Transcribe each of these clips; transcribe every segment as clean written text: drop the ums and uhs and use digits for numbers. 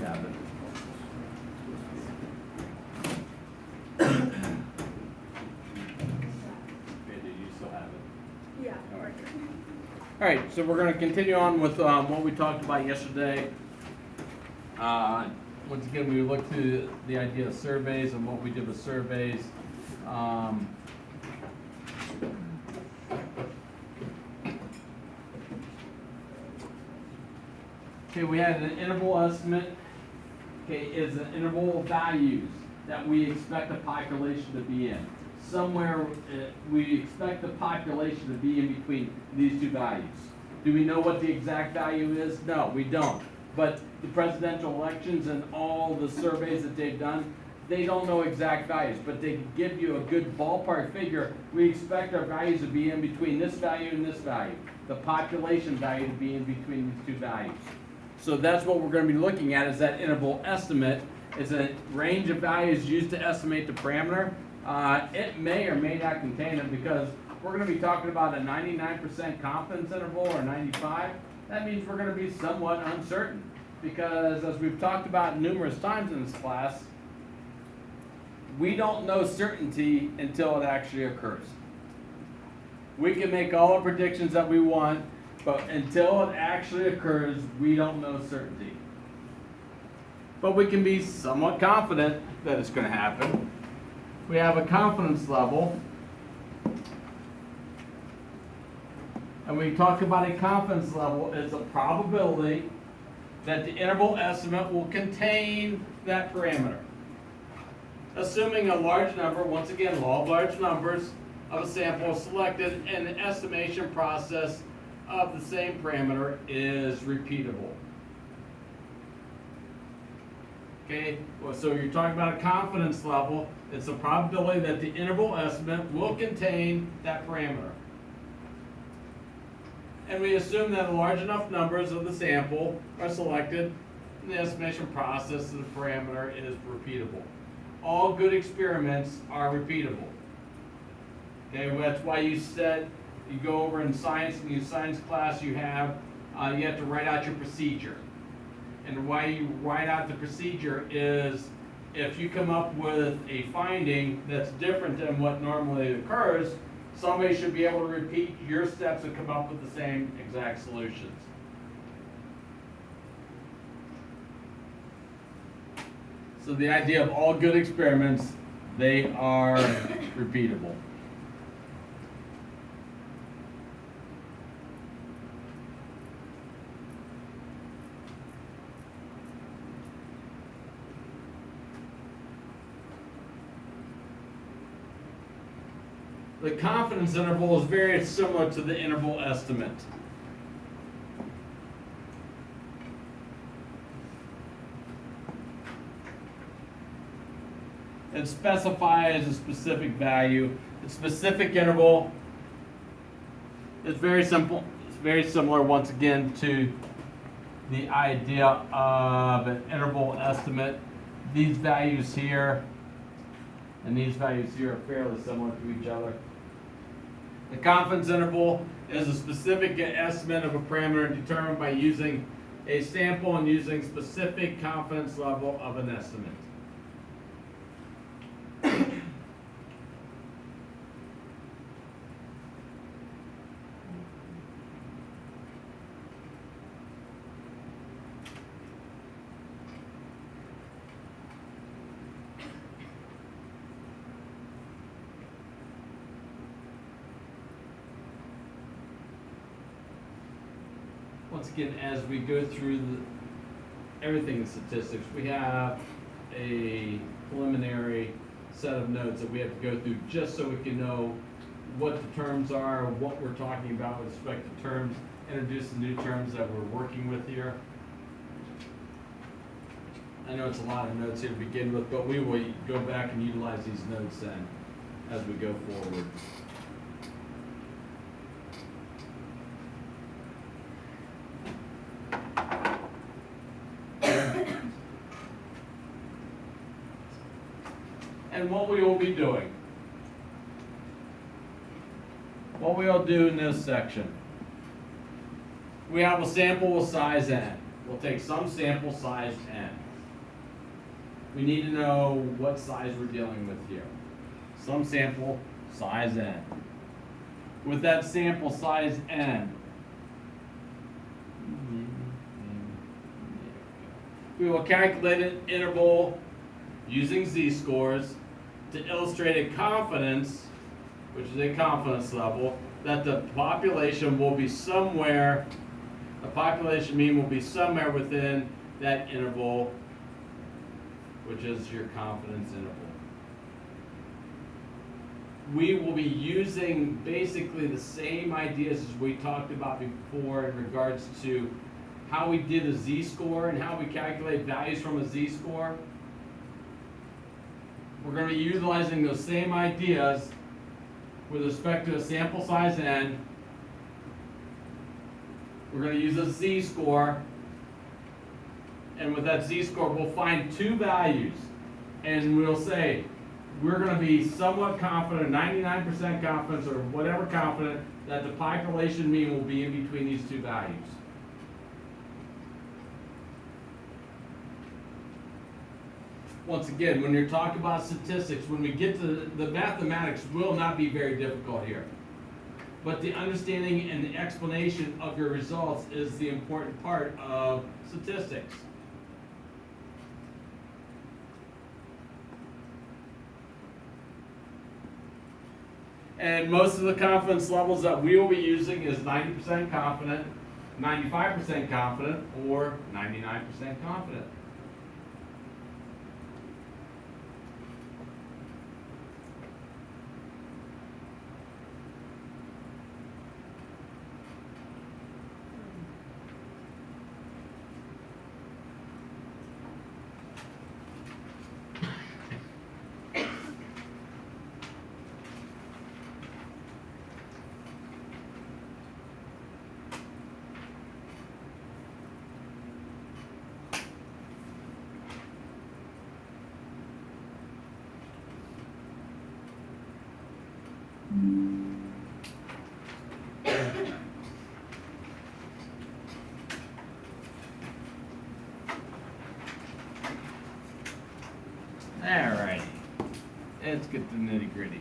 have it. Okay, do you still have it? Yeah. All right. All right, so we're going to continue on with what we talked about yesterday. Once again, we looked through the idea of surveys and what we did with surveys. Okay, we had an interval estimate. Okay, is an interval of values that we expect the population to be in. Somewhere we expect the population to be in between these two values. Do we know what the exact value is? No, we don't. But the presidential elections and all the surveys that they've done, they don't know exact values, but they give you a good ballpark figure. We expect our values to be in between this value and this value. The population value to be in between these two values. So that's what we're going to be looking at, is that interval estimate. Is a range of values used to estimate the parameter. It may or may not contain it, because we're going to be talking about a 99% confidence interval or 95. That means we're going to be somewhat uncertain, because as we've talked about numerous times in this class, we don't know certainty until it actually occurs. We can make all the predictions that we want, but until it actually occurs, we don't know certainty. But we can be somewhat confident that it's going to happen. We have a confidence level. And when we talk about a confidence level, it's a probability that the interval estimate will contain that parameter. Assuming a large number, once again, law of large numbers, of a sample selected, and the estimation process of the same parameter is repeatable. Okay, well, so you're talking about a confidence level. It's a probability that the interval estimate will contain that parameter. And we assume that large enough numbers of the sample are selected, and the estimation process of the parameter is repeatable. All good experiments are repeatable. Okay, well, that's why you said, you go over in science, in your science class, you have to write out your procedure. And why you write out the procedure is, if you come up with a finding that's different than what normally occurs, somebody should be able to repeat your steps and come up with the same exact solutions. So the idea of all good experiments, they are repeatable. The confidence interval is very similar to the interval estimate. It specifies a specific value. The specific interval is very simple. It's very similar, once again, to the idea of an interval estimate. These values here and these values here are fairly similar to each other. The confidence interval is a specific estimate of a parameter determined by using a sample and using specific confidence level of an estimate. Once again, as we go through everything in statistics, we have a preliminary set of notes that we have to go through just so we can know what the terms are, what we're talking about with respect to terms, introduce the new terms that we're working with here. I know it's a lot of notes here to begin with, but we will go back and utilize these notes then as we go forward. And what we will be doing. What we'll do in this section. We have a sample with size n. We'll take some sample size n. we need to know what size we're dealing with here. Some sample size n. With that sample size n, we will calculate an interval using z-scores to illustrate a confidence, which is a confidence level, that the population will be somewhere, the population mean will be somewhere within that interval, which is your confidence interval. We will be using basically the same ideas as we talked about before in regards to how we did a z-score and how we calculate values from a z-score. We're going to be utilizing those same ideas with respect to a sample size n. We're going to use a z-score, and with that z-score we'll find two values, and we'll say we're going to be somewhat confident, 99% confidence or whatever confident, that the population mean will be in between these two values. Once again, when you're talking about statistics, when we get to the mathematics will not be very difficult here. But the understanding and the explanation of your results is the important part of statistics. And most of the confidence levels that we will be using is 90% confident, 95% confident, or 99% confident. Alrighty, let's get the nitty-gritty.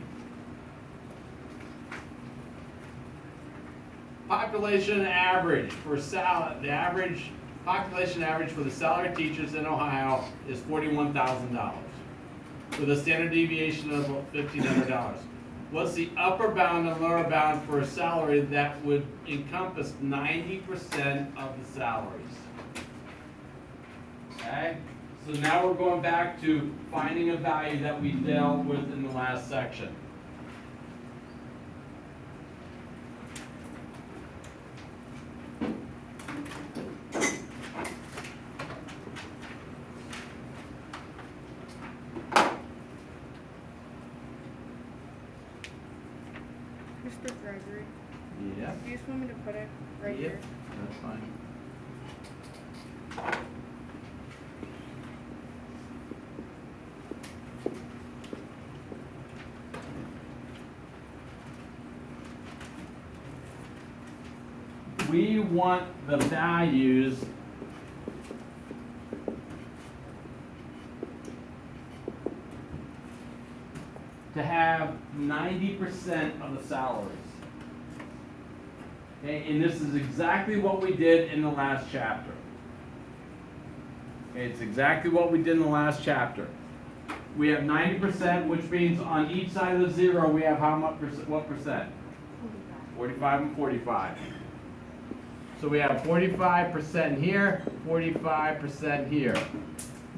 Population average for the average population average for the salaried teachers in Ohio is $41,000 with a standard deviation of $1,500. What's the upper bound and lower bound for a salary that would encompass 90% of the salaries? Okay, so now we're going back to finding a value that we dealt with in the last section. Mr. Gregory, Yeah. do you just want me to put it right Yep, here? that's fine. We want the values to have 90% of the salaries. Okay, and this is exactly what we did in the last chapter. Okay, it's exactly what we did in the last chapter. We have 90%, which means on each side of the zero we have how much percent? What percent? 45 and 45. So we have 45% here, 45% here.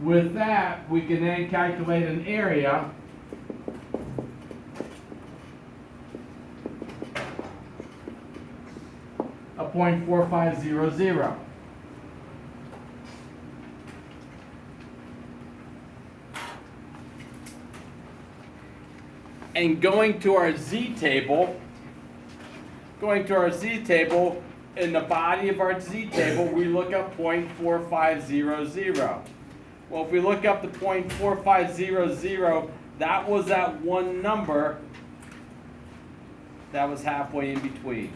With that, we can then calculate an area of 0.4500. And going to our Z table, in the body of our Z table, we look up 0.4500. Well, if we look up the 0.4500, that was that one number that was halfway in between.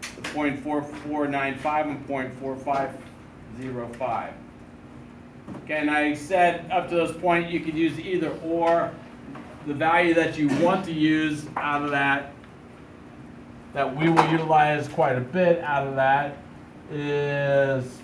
The 0.4495 and 0.4505. Okay, and I said up to this point you could use either or. The value that you want to use out of that we will utilize quite a bit out of that, is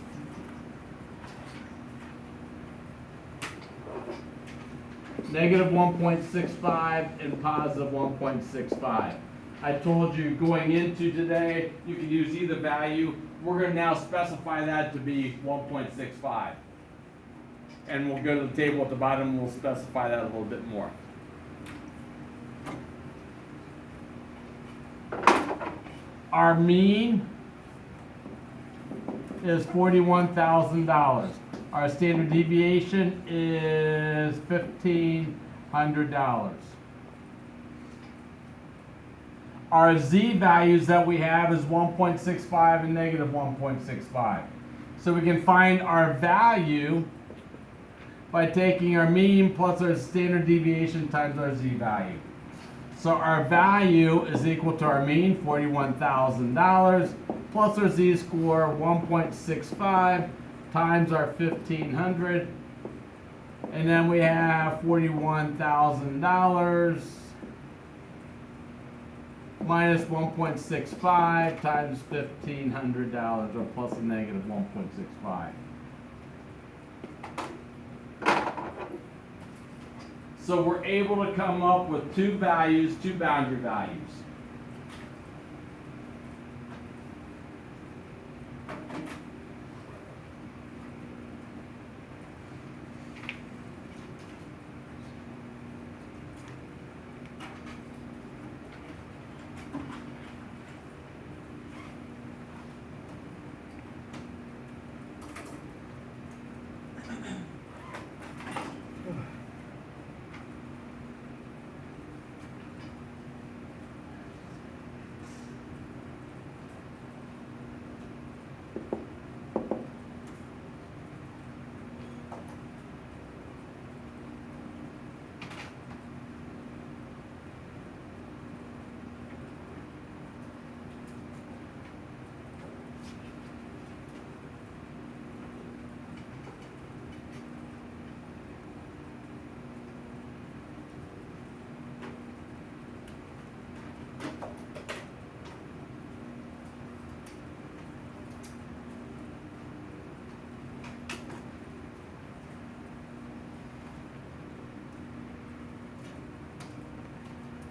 negative 1.65 and positive 1.65. I told you going into today, you can use either value. We're going to now specify that to be 1.65. And we'll go to the table at the bottom and we'll specify that a little bit more. Our mean is $41,000. Our standard deviation is $1,500. Our z values that we have is 1.65 and negative 1.65. So we can find our value by taking our mean plus our standard deviation times our z value. So our value is equal to our mean, $41,000, plus our z-score, 1.65, times our 1,500. And then we have $41,000 minus 1.65 times $1,500, or plus a negative 1.65. So we're able to come up with two values, two boundary values.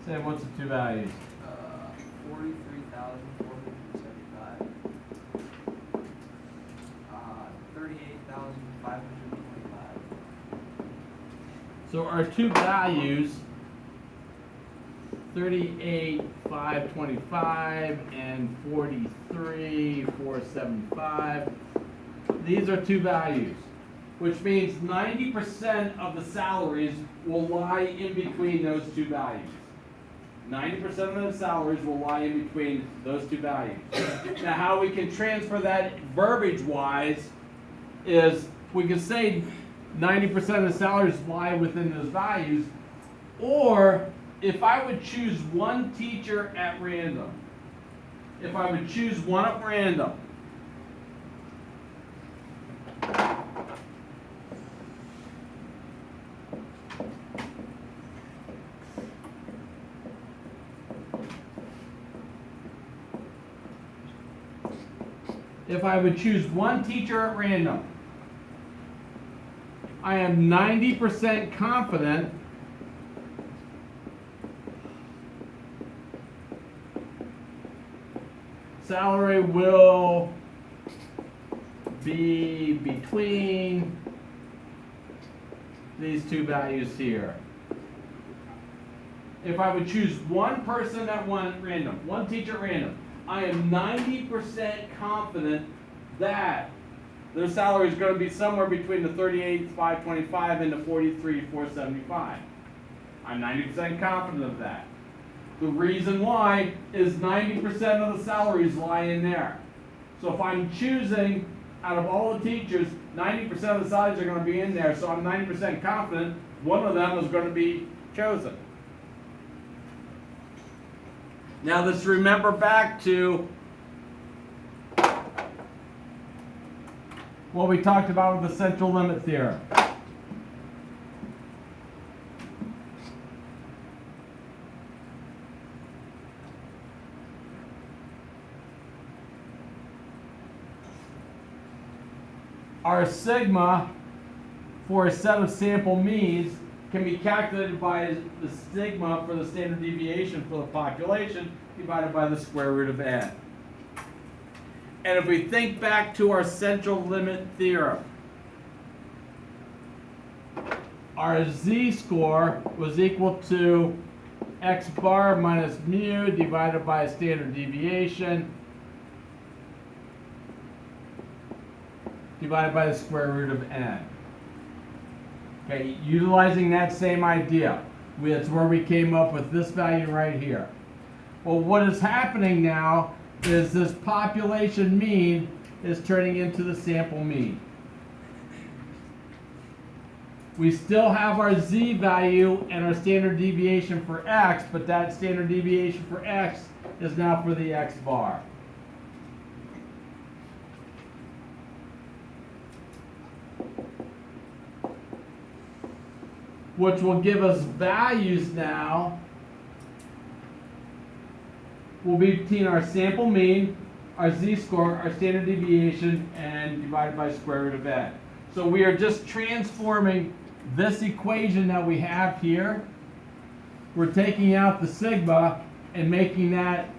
Say, what's the two values? 43,475. 38,525. So our two values, 38,525 and 43,475. These are two values, which means 90% of the salaries will lie in between those two values. 90% of the salaries will lie in between those two values. Now, how we can transfer that verbiage-wise is we can say 90% of the salaries lie within those values, or if I would choose one teacher at random, if I would choose one at random, if I would choose one teacher at random, I am 90% confident salary will be between these two values here. If I would choose one person at random, one teacher at random, I am 90% confident that their salary is going to be somewhere between the 38,525 and the 43,475. I'm 90% confident of that. The reason why is 90% of the salaries lie in there. So if I'm choosing out of all the teachers, 90% of the salaries are going to be in there, so I'm 90% confident one of them is going to be chosen. Now let's remember back to what we talked about with the central limit theorem. Our sigma for a set of sample means can be calculated by the sigma for the standard deviation for the population divided by the square root of n. And if we think back to our central limit theorem, our z-score was equal to x bar minus mu divided by standard deviation divided by the square root of n. Okay, utilizing that same idea, that's where we came up with this value right here. Well, what is happening now is this population mean is turning into the sample mean. We still have our z value and our standard deviation for x, but that standard deviation for x is now for the x bar. Which will give us values now will be between our sample mean, our z-score, our standard deviation, and divided by square root of n. So we are just transforming this equation that we have here. We're taking out the sigma and making that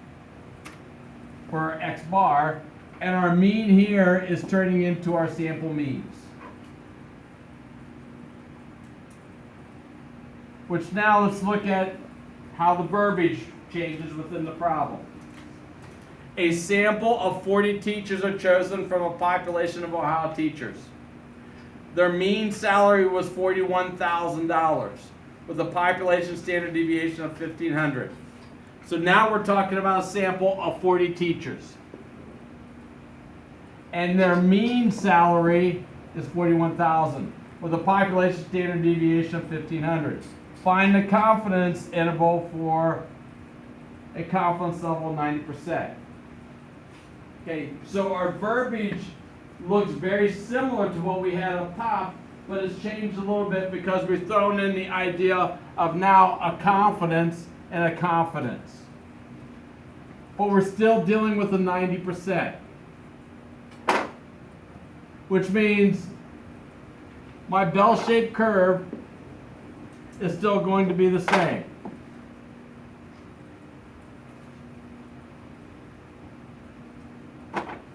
for our x bar, and our mean here is turning into our sample means. Which now let's look at how the verbiage changes within the problem. A sample of 40 teachers are chosen from a population of Ohio teachers. Their mean salary was $41,000 with a population standard deviation of 1,500. So now we're talking about a sample of 40 teachers. And their mean salary is $41,000 with a population standard deviation of 1,500. Find the confidence interval for a confidence level of 90%. Okay, so our verbiage looks very similar to what we had up top, but it's changed a little bit because we've thrown in the idea of now a confidence and a confidence. But we're still dealing with the 90%. Which means my bell-shaped curve is still going to be the same.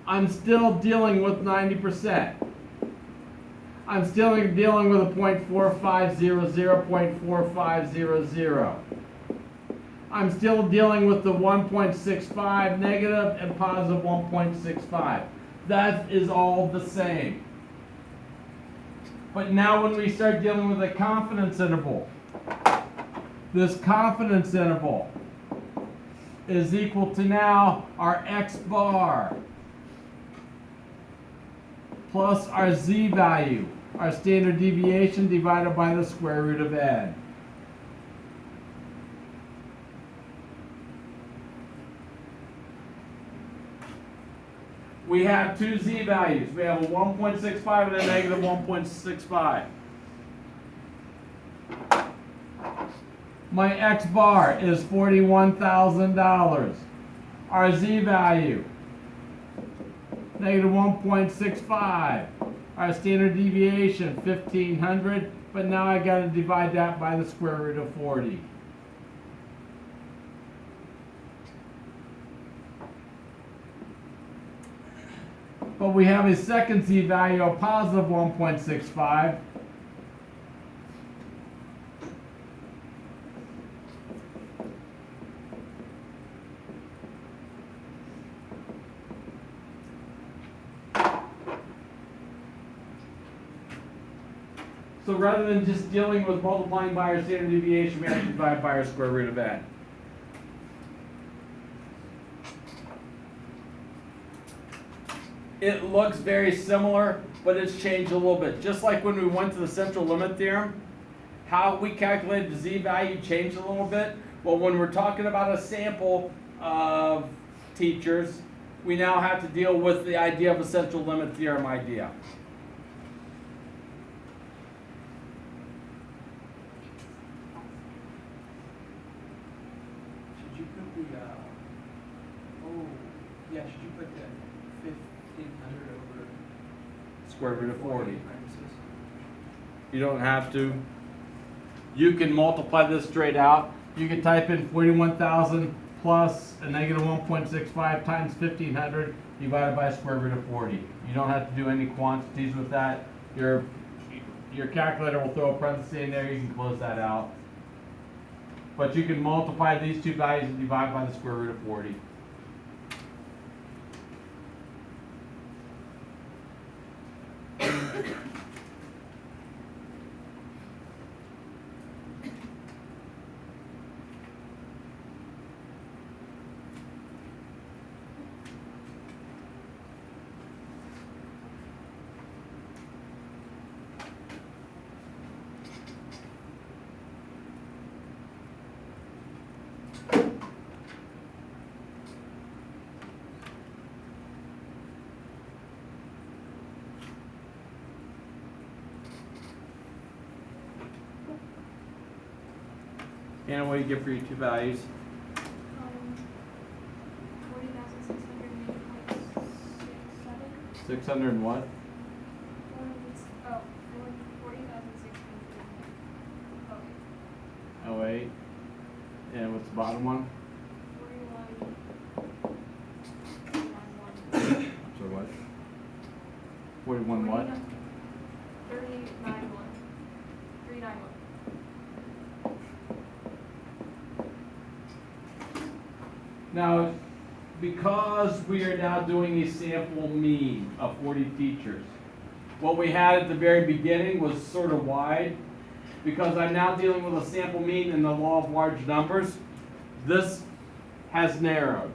I'm still dealing with 90%. I'm still dealing with a 0.4500, 0.4500. I'm still dealing with the 1.65 negative and positive 1.65. That is all the same. But now when we start dealing with a confidence interval, this confidence interval is equal to now our x bar plus our z value, our standard deviation divided by the square root of n. We have two z values. We have a 1.65 and a negative 1.65. My x bar is $41,000. Our z value, negative 1.65. Our standard deviation, 1,500. But now I got to divide that by the square root of 40. But we have a second z value of positive 1.65. So rather than just dealing with multiplying by our standard deviation, we have to divide by our square root of n. It looks very similar, but it's changed a little bit. Just like when we went to the central limit theorem, how we calculated the z value changed a little bit. Well, when we're talking about a sample of teachers, we now have to deal with the idea of a central limit theorem idea. square root of 40. Parentheses. You don't have to. You can multiply this straight out. You can type in 41,000 plus a negative 1.65 times 1,500 divided by square root of 40. You don't have to do any quantities with that. Your calculator will throw a parenthesis in there. You can close that out. But you can multiply these two values and divide by the square root of 40. Anna, what do you get for your two values? 40,680.67. 600 and what? 40,680. Oh, 08. And what's the bottom one? 41. So what? 41 what? 391. 391. Now, because we are now doing a sample mean of 40 teachers, what we had at the very beginning was sort of wide. Because I'm now dealing with a sample mean in the law of large numbers, this has narrowed.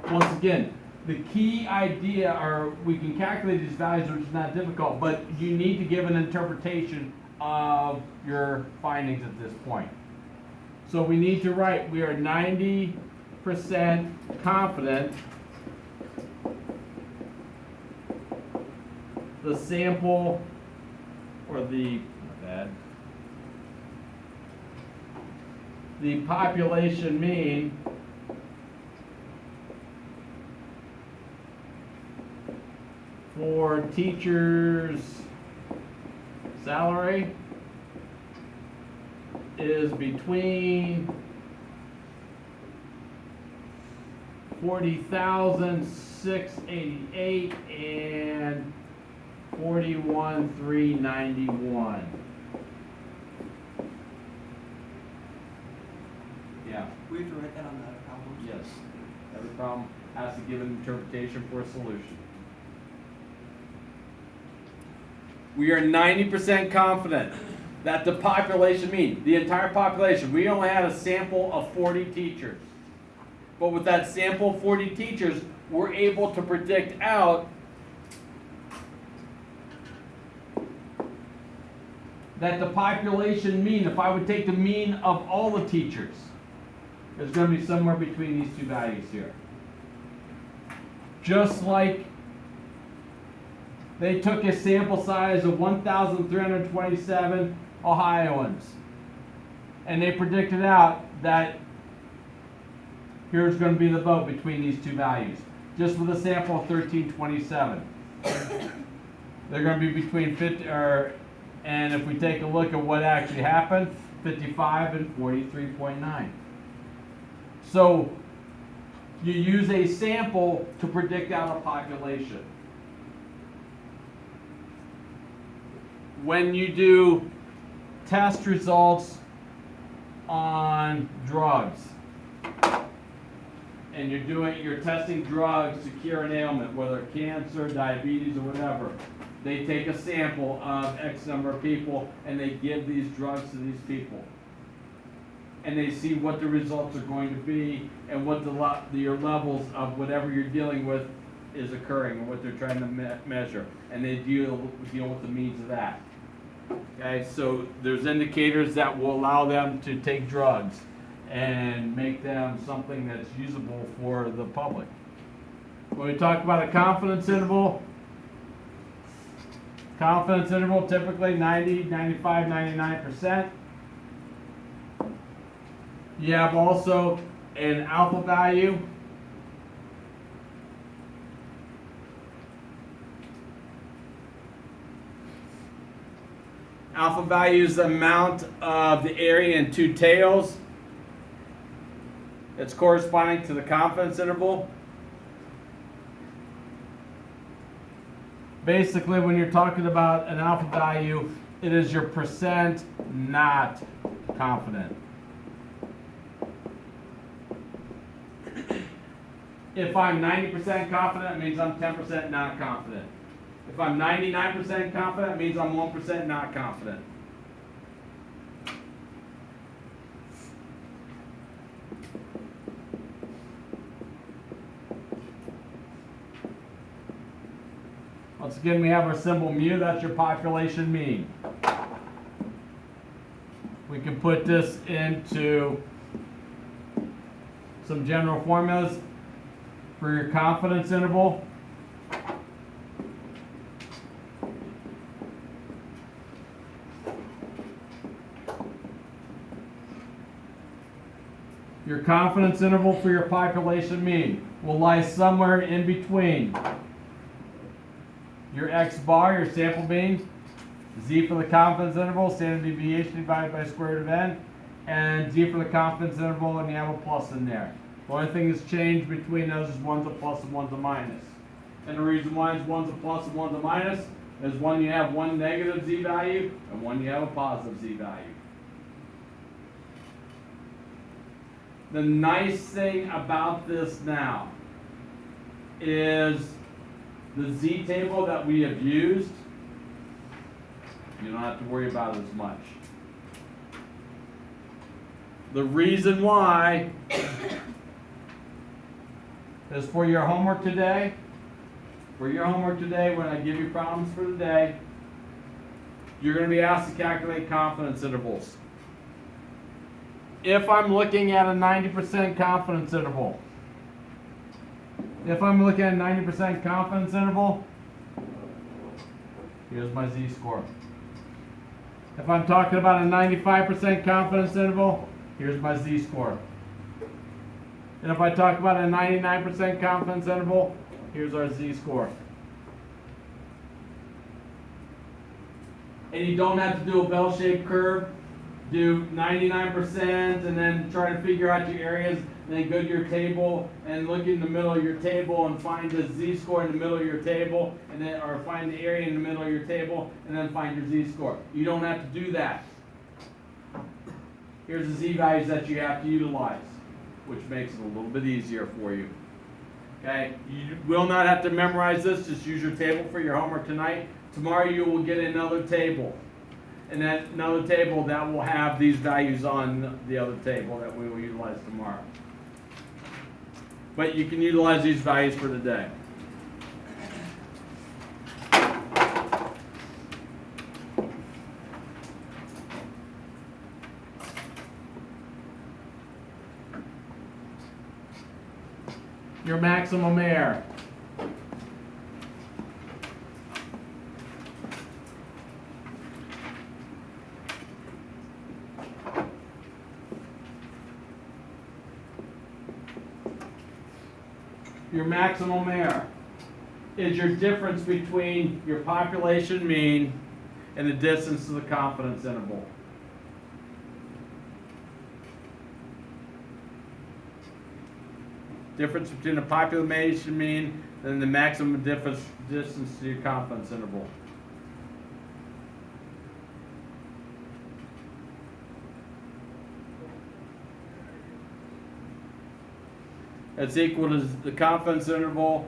Once again, the key idea are we can calculate these values, which is not difficult, but you need to give an interpretation of your findings at this point. So we need to write, we are 90% confident the sample, or the population mean for teachers' salary is between 40,688 and 41,391. Yeah. We have to write that on the problems? Yes. Every problem has to give an interpretation for a solution. We are 90% confident that the population mean, the entire population, we only had a sample of 40 teachers. But with that sample of 40 teachers, we're able to predict out that the population mean, if I would take the mean of all the teachers, is going to be somewhere between these two values here. Just like they took a sample size of 1,327 Ohioans, and they predicted out that here's going to be the vote between these two values. Just with a sample of 1,327. They're going to be between 50, and if we take a look at what actually happened, 55 and 43.9. So you use a sample to predict out a population. When you do test results on drugs, and you're testing drugs to cure an ailment, whether cancer, diabetes, or whatever, they take a sample of X number of people and they give these drugs to these people. And they see what the results are going to be and what your levels of whatever you're dealing with is occurring and what they're trying to measure. And they deal with the means of that. Okay, so there's indicators that will allow them to take drugs and make them something that's usable for the public. When we talk about a confidence interval typically 90, 95, 99%. You have also an alpha value. Alpha value is the amount of the area in two tails. It's corresponding to the confidence interval. Basically, when you're talking about an alpha value, it is your percent not confident. If I'm 90% confident, it means I'm 10% not confident. If I'm 99% confident, it means I'm 1% not confident. Once again, we have our symbol mu, that's your population mean. We can put this into some general formulas for your confidence interval. Your confidence interval for your population mean will lie somewhere in between your x bar, your sample mean, z for the confidence interval, standard deviation divided by square root of n, and z for the confidence interval, and you have a plus in there. The only thing that's changed between those is one's a plus and one's a minus. And the reason why one's a plus and one's a minus is one you have one negative z value and one you have a positive z value. The nice thing about this now is the z table that we have used, you don't have to worry about it as much. The reason why is for your homework today. For your homework today, when I give you problems for the day, you're going to be asked to calculate confidence intervals. If I'm looking at a 90% confidence interval, here's my z-score. If I'm talking about a 95% confidence interval, here's my z-score. And if I talk about a 99% confidence interval, here's our z-score. And you don't have to do a bell-shaped curve. Do 99% and then try to figure out your areas, and then go to your table and look in the middle of your table and find the z-score in the middle of your table, and then or find the area in the middle of your table and then find your z-score. You don't have to do that. Here's the z-values that you have to utilize, which makes it a little bit easier for you. Okay, you will not have to memorize this, just use your table for your homework tonight. Tomorrow you will get another table. And that another table that will have these values on the other table that we will utilize tomorrow. But you can utilize these values for the day. Your maximum error. Your maximum error is your difference between your population mean and the distance to the confidence interval. Difference between the population mean and the maximum distance to your confidence interval. That's equal to the confidence interval,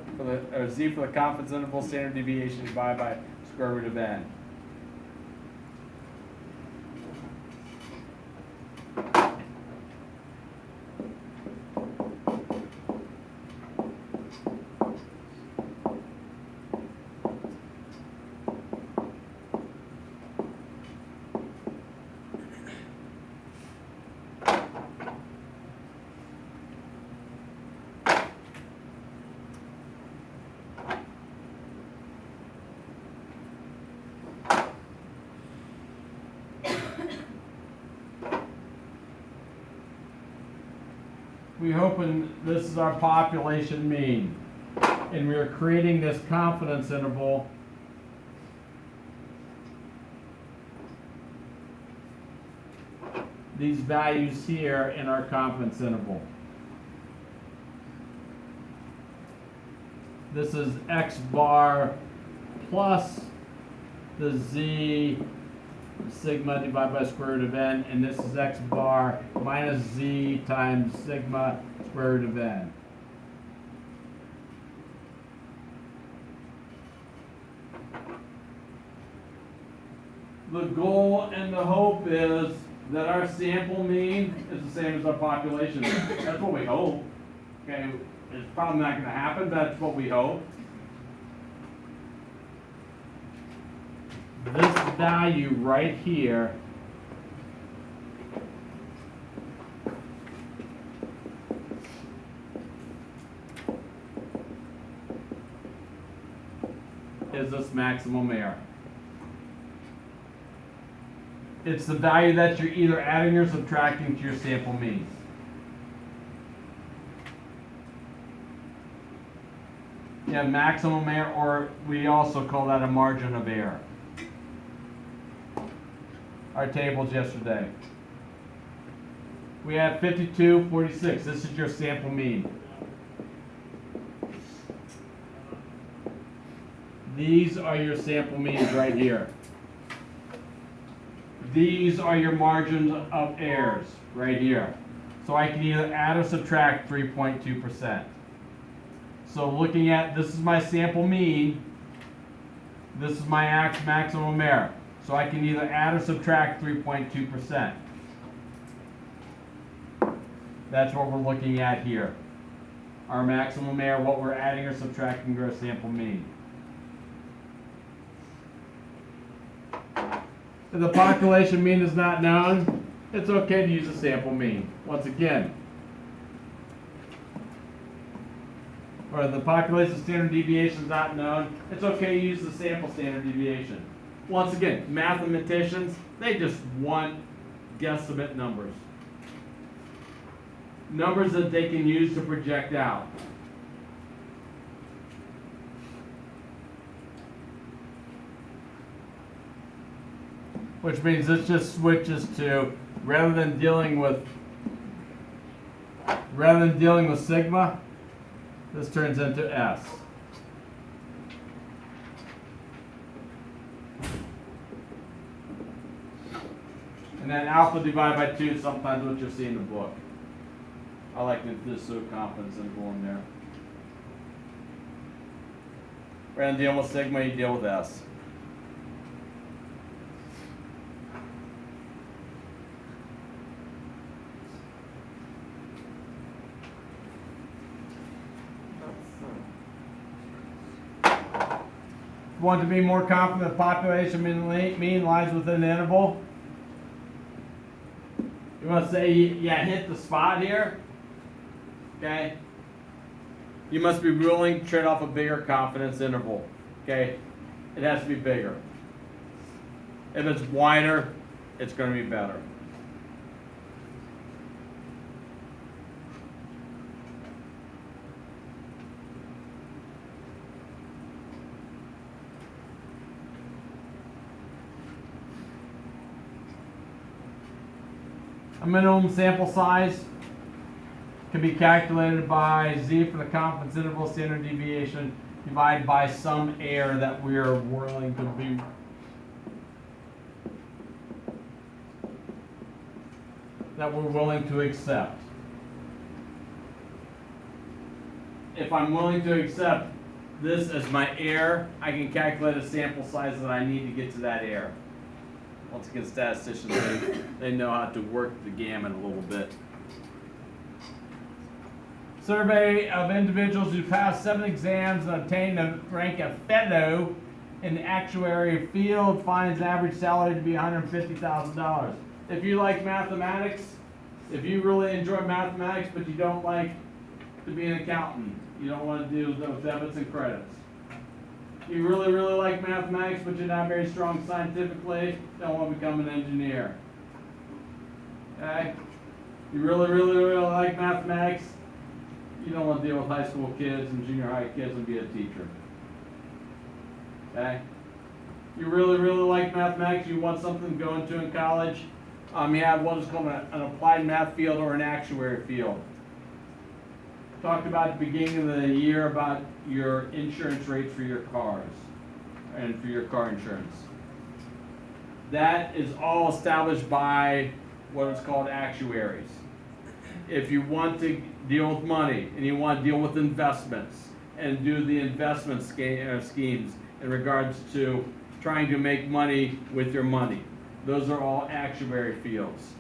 or z for the confidence interval, standard deviation divided by square root of n. We're hoping this is our population mean, and we are creating this confidence interval these values here in our confidence interval. This is x bar plus the z sigma divided by square root of n, and this is x bar minus z times sigma square root of n. The goal and the hope is that our sample mean is the same as our population mean. That's what we hope. Okay, it's probably not going to happen, but that's what we hope. This value right here is this maximum error. It's the value that you're either adding or subtracting to your sample mean. You have maximum error, or we also call that a margin of error. Our tables yesterday. We have 52, 46. This is your sample mean. These are your sample means right here. These are your margins of errors right here. So I can either add or subtract 3.2%. So looking at, this is my sample mean, this is my maximum error. So I can either add or subtract 3.2%. That's what we're looking at here. Our maximum error, what we're adding or subtracting to our sample mean. If the population mean is not known, it's okay to use a sample mean. Once again, or the population standard deviation is not known, it's okay to use the sample standard deviation. Once again, mathematicians, they just want guesstimate numbers. Numbers that they can use to project out. Which means this just switches to, rather than dealing with sigma, this turns into S. And then alpha divided by 2 is sometimes what you'll see in the book. I like this sort of confidence interval in there. Rather than dealing with sigma, you deal with S. If you want to be more confident the population mean lies within the interval, you want to say, yeah, hit the spot here, okay? You must be willing to trade off a bigger confidence interval, okay? It has to be bigger. If it's wider, it's going to be better. A minimum sample size can be calculated by z for the confidence interval standard deviation divided by some error that we are willing to accept. If I'm willing to accept this as my error, I can calculate a sample size that I need to get to that error. Once again, statisticians, they know how to work the gamut a little bit. Survey of individuals who passed 7 exams and obtained the rank of fellow in the actuary field finds average salary to be $150,000. If you like mathematics, if you really enjoy mathematics but you don't like to be an accountant, you don't want to deal with debits and credits. You really, really like mathematics, but you're not very strong scientifically, don't want to become an engineer. Okay? You really, really, really like mathematics, you don't want to deal with high school kids and junior high kids and be a teacher. Okay? You really, really like mathematics, you want something to go into in college, You have what is called an applied math field or an actuary field. Talked about at the beginning of the year about your insurance rates for your cars and for your car insurance. That is all established by what is called actuaries. If you want to deal with money and you want to deal with investments and do the investment schemes in regards to trying to make money with your money, those are all actuary fields.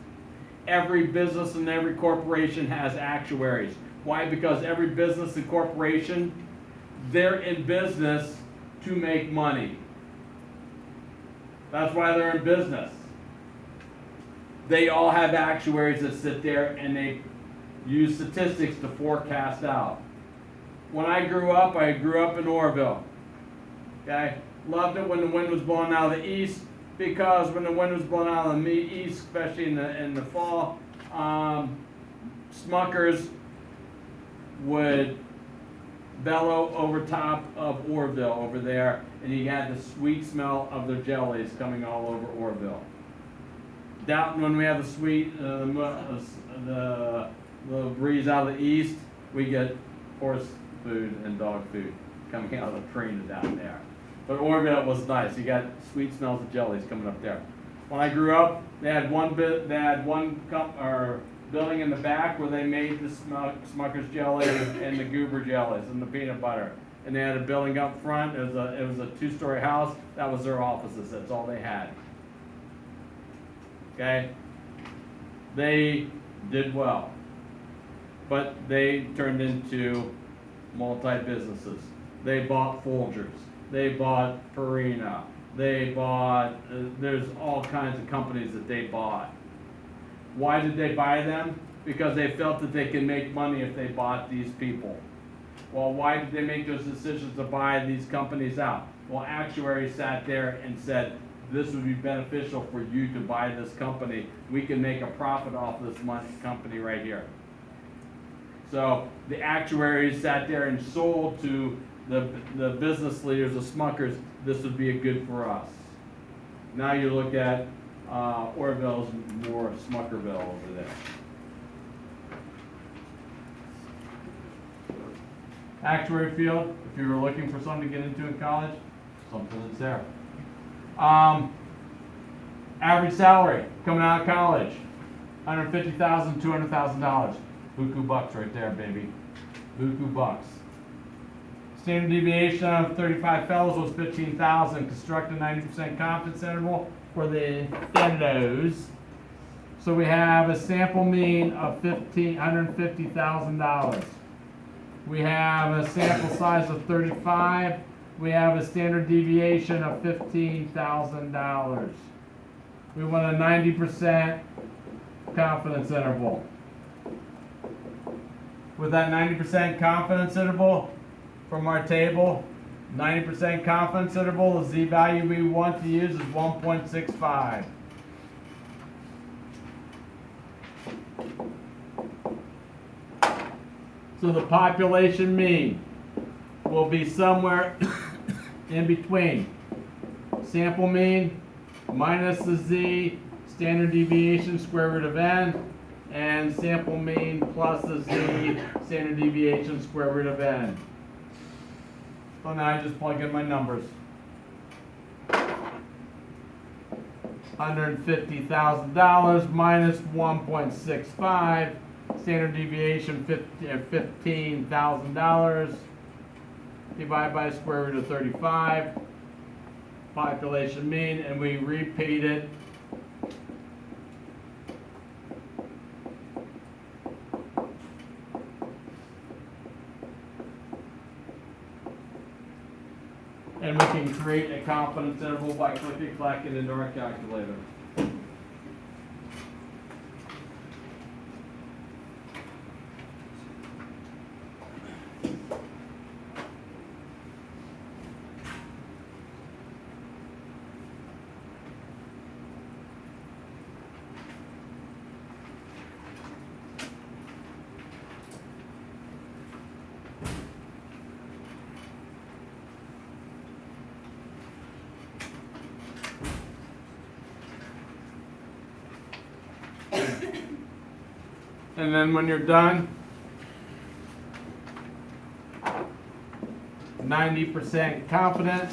Every business and every corporation has actuaries. Why? Because every business and corporation, they're in business to make money. That's why they're in business. They all have actuaries that sit there and they use statistics to forecast out. When I grew up in Orville. Okay? Loved it when the wind was blowing out of the east, because when the wind was blowing out of the east, especially in the fall, Smuckers would bellow over top of Orville over there, and you had the sweet smell of their jellies coming all over Orville. Down when we have the sweet, the breeze out of the east, we get horse food and dog food coming out of the Prina down there. But Orville was nice. You got sweet smells of jellies coming up there. When I grew up, they had one building in the back where they made the Smucker's jelly and the Goober jellies and the peanut butter. And they had a building up front. It was a 2-story house. That was their offices. That's all they had. Okay? They did well. But they turned into multi-businesses. They bought Folgers. They bought Purina. They bought, there's all kinds of companies that they bought. Why did they buy them? Because they felt that they could make money if they bought these people. Well, why did they make those decisions to buy these companies out? Well, actuaries sat there and said, this would be beneficial for you to buy this company. We can make a profit off this company right here. So the actuaries sat there and sold to the business leaders of Smuckers, this would be a good for us. Now you look at Orville's more Smuckerville over there. Actuary field, if you were looking for something to get into in college, something that's there. Average salary coming out of college, $150,000, $200,000. Buku bucks right there, baby. Buku bucks. Standard deviation of 35 fellows was 15,000. Construct a 90% confidence interval for the fellows. So we have a sample mean of $150,000. We have a sample size of 35. We have a standard deviation of $15,000. We want a 90% confidence interval. With that 90% confidence interval from our table, 90% confidence interval, the z-value we want to use is 1.65. So the population mean will be somewhere in between. Sample mean minus the z, standard deviation, square root of n, and sample mean plus the z, standard deviation, square root of n. So now I just plug in my numbers. $150,000 minus 1.65, standard deviation $15,000, divided by square root of 35, population mean, and we repeat it. And we can create a confidence interval by clicking into our calculator. And then when you're done, 90% confident.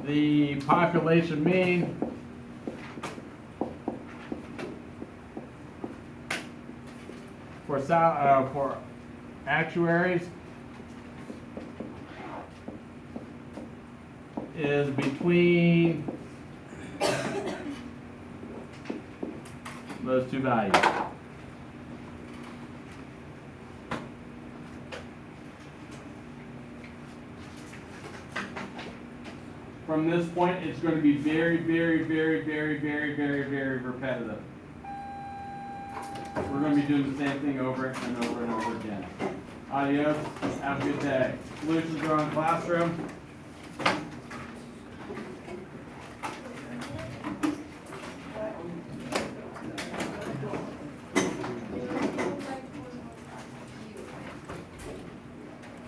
The population mean for actuaries is between those two values. From this point, it's going to be very, very, very, very, very, very, very repetitive. We're going to be doing the same thing over and over and over again. Adios. Have a good day. Solutions are on Classroom.